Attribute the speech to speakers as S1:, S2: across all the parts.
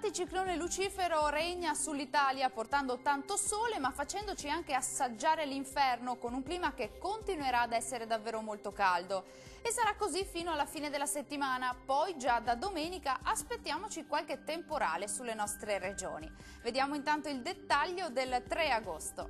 S1: L'anticiclone Lucifero regna sull'Italia portando tanto sole ma facendoci anche assaggiare l'inferno con un clima che continuerà ad essere davvero molto caldo. E sarà così fino alla fine della settimana, poi già da domenica aspettiamoci qualche temporale sulle nostre regioni. Vediamo intanto il dettaglio del 3 agosto.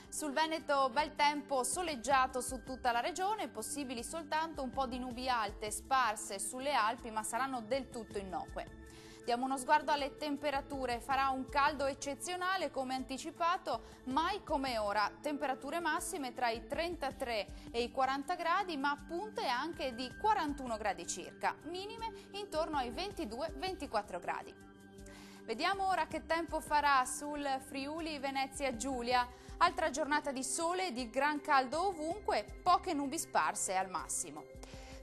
S1: Sul Veneto bel tempo soleggiato su tutta la regione, possibili soltanto un po' di nubi alte sparse sulle Alpi ma saranno del tutto innocue. Diamo uno sguardo alle temperature, farà un caldo eccezionale come anticipato, mai come ora, temperature massime tra i 33 e i 40 gradi ma punte anche di 41 gradi circa, minime intorno ai 22-24 gradi. Vediamo ora che tempo farà sul Friuli Venezia Giulia. Altra giornata di sole e di gran caldo ovunque, poche nubi sparse al massimo.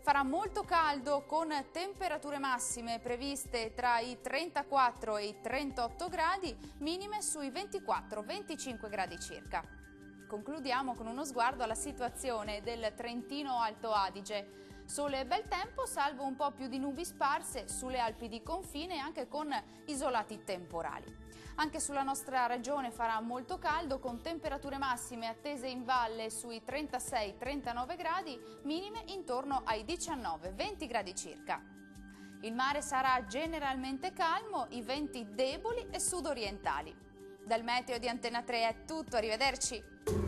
S1: Farà molto caldo con temperature massime previste tra i 34 e i 38 gradi, minime sui 24-25 gradi circa. Concludiamo con uno sguardo alla situazione del Trentino Alto Adige. Sole e bel tempo, salvo un po' più di nubi sparse sulle Alpi di confine e anche con isolati temporali. Anche sulla nostra regione farà molto caldo con temperature massime attese in valle sui 36-39 gradi, minime intorno ai 19-20 gradi circa. Il mare sarà generalmente calmo, i venti deboli e sudorientali. Dal meteo di Antena 3 è tutto, arrivederci!